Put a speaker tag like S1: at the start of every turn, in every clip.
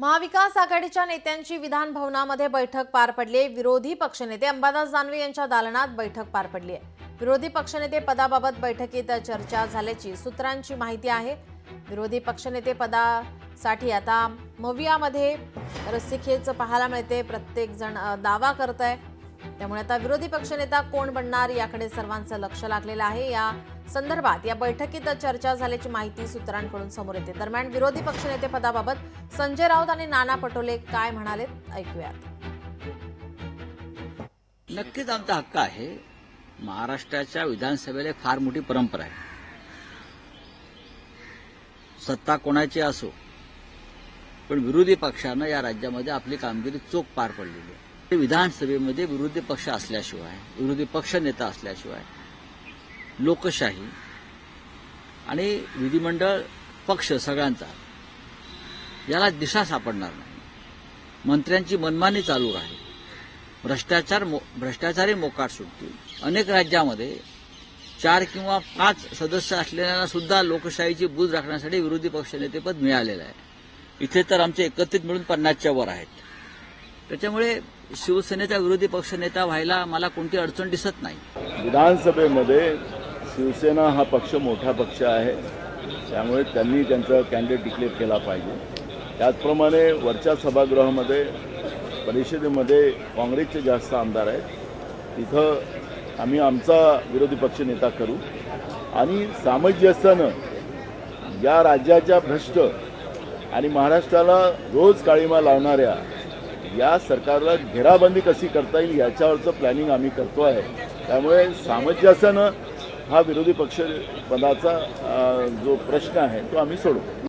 S1: महाविकास आघाडीच्या नेत्यांची विधान भवनामध्ये बैठक पार पडली। विरोधी पक्षनेते अंबादास दानवे यांच्या दालनात बैठक पार पडली आहे। विरोधी पक्षनेते पदाबाबत बैठकीत चर्चा झाल्याची सूत्रांची माहिती आहे। विरोधी पक्षनेते पदासाठी आता मवियामध्ये रस्सीखेच पाहायला मिळते। प्रत्येक जण दावा करत आहे, त्यामुळे आता विरोधी पक्षनेता कोण बनणार याकडे सर्वांचं लक्ष लागलेलं आहे। या संदर्भात या बैठकीत चर्चा झाल्याची माहिती सूत्रांकडून समोर येते। दरम्यान विरोधी पक्षनेते पदाबाबत संजय राऊत आणि नाना पटोले काय म्हणाले ऐकूयात।
S2: नक्कीच आमचा हक्क आहे। महाराष्ट्राच्या विधानसभेला फार मोठी परंपरा आहे। सत्ता कोणाची असो, पण विरोधी पक्षानं या राज्यामध्ये आपली कामगिरी चोख पार पडलेली आहे। विधानसभेमध्ये विरोधी पक्ष असल्याशिवाय, विरोधी पक्ष नेता असल्याशिवाय लोकशाही आणि विधिमंडळ पक्ष सगळ्यांचा याला दिशा सापडणार नाही। मंत्र्यांची मनमानी चालू राहील, भ्रष्टाचारी मोकाट सुटतील। अनेक राज्यामध्ये 4 किंवा 5 सदस्य असलेल्यांना सुद्धा लोकशाहीची बूज राखण्यासाठी विरोधी पक्षनेतेपद मिळालेलं आहे। इथे तर आमचे एकत्रित मिळून 50च्या वर आहेत। त्याच्यामुळे शिवसेनेचा विरोधी पक्षनेता व्हायला मला कोणती अडचण दिसत नाही।
S3: विधानसभेमध्ये शिवसेना हा पक्ष मोठा पक्ष आहे, त्यामुळे त्यांनी त्यांचा कॅन्डिडेट डिक्लेअर केला पाहिजे। त्याचप्रमाणे वरच्या सभागृहामध्ये परिषदेमध्ये काँग्रेसचे जास्त आमदार आहेत, तिथं आम्ही आमचा विरोधी पक्षनेता करू आणि सामंजस्यानं या राज्याच्या भ्रष्ट आणि महाराष्ट्राला रोज काळीमा लावणाऱ्या या सरकारला घेराबंदी कशी करता येईल याच्यावरचं प्लॅनिंग आम्ही करतो आहे। त्यामुळे सामंजस्यानं हा विरोधी पक्ष पदाचा जो प्रश्न आहे तो आम्ही सोडवू।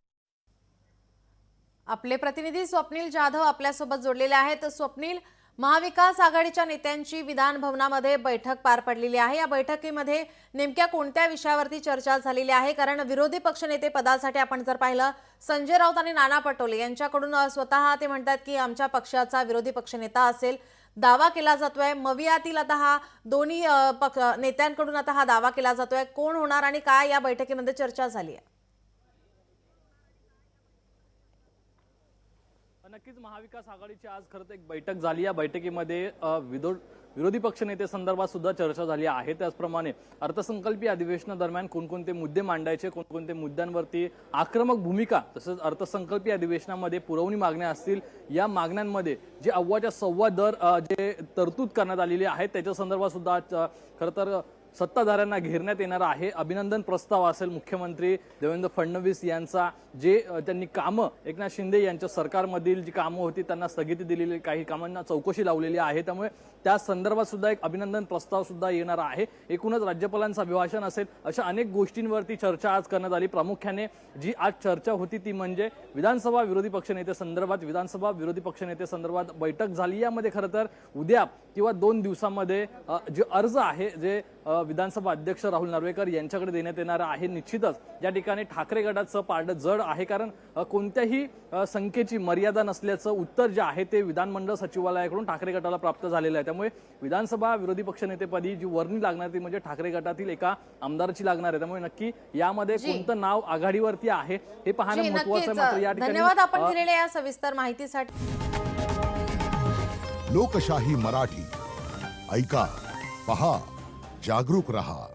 S1: आपले प्रतिनिधी स्वप्नील जाधव आपल्यासोबत जोडलेले आहेत। स्वप्नील, महाविकास आघाडीच्या नेत्यांची विधान भवनामध्ये बैठक पार पडलेली आहे। या बैठकीमध्ये नेमक्या कोणत्या विषयावरती चर्चा झालेली आहे? कारण विरोधी पक्षनेते पदासाठी आपण जर पाहिलं, संजय राऊत आणि नाना पटोले यांच्याकडून स्वतः ते म्हणतात की आमच्या पक्षाचा विरोधी पक्षनेता असेल, दावा केला जातोय। मवियातील आता हा दोन्ही नेत्यांकडून आता हा दावा केला जातोय। कोण होणार आणि काय या बैठकीमध्ये चर्चा झाली आहे?
S4: नक्कीच महाविकास आघाडीची आज खरं तर एक बैठक झाली। या बैठकीमध्ये विरोधी पक्षनेते संदर्भात सुद्धा चर्चा झाली आहे। त्याचप्रमाणे अर्थसंकल्पीय अधिवेशनादरम्यान कोणकोणते मुद्दे मांडायचे, कोणकोणते मुद्द्यांवरती आक्रमक भूमिका, तसंच अर्थसंकल्पीय अधिवेशनामध्ये पुरवणी मागण्या असतील, या मागण्यांमध्ये जे अव्वाच्या सव्वा दर जे तरतूद करण्यात आलेली आहे त्याच्या संदर्भात सुद्धा खरं तर सत्ताधाऱ्यांना घेरण्यात येणार आहे। अभिनंदन प्रस्ताव असेल मुख्यमंत्री देवेंद्र फडणवीस यांचा, जे त्यांनी कामं एकनाथ शिंदे यांच्या सरकारमधील जी कामं होती त्यांना स्थगिती दिलेली, काही कामांना चौकशी लावलेली आहे। त्यामुळे त्या संदर्भात सुद्धा एक अभिनंदन प्रस्ताव सुद्धा येणार आहे। एकूणच राज्यपालांचं अभिभाषण असेल, अशा अनेक गोष्टींवरती चर्चा आज करण्यात आली। प्रामुख्याने जी आज चर्चा होती ती म्हणजे विधानसभा विरोधी पक्षनेते संदर्भात, विधानसभा विरोधी पक्षनेते संदर्भात बैठक झाली। यामध्ये खरं तर उद्या किंवा 2 दिवसांमध्ये जे अर्ज आहे, जे विधानसभा अध्यक्ष राहुल नार्वेकर यांच्याकडे देण्यात येणार आहे। निश्चितच या ठिकाणी ठाकरे गटाचं पारडं जड आहे, कारण कोणत्याही संख्येची मर्यादा नसल्याचं उत्तर जे आहे ते विधानमंडळ सचिवालयाकडून ठाकरे गटाला प्राप्त झालेलं आहे। त्यामुळे विधानसभा विरोधी पक्षनेतेपदी जी वर्णी लागणार ती म्हणजे ठाकरे गटातील एका आमदाराची लागणार आहे। त्यामुळे नक्की यामध्ये कोणतं नाव आघाडीवरती आहे हे पाहणं महत्त्वाचं आहे। मात्र या ठिकाणी
S1: धन्यवाद आपण दिलेल्या या सविस्तर माहितीसाठी।
S5: लोकशाही मराठी ऐका, पहा, जागरूक रहा।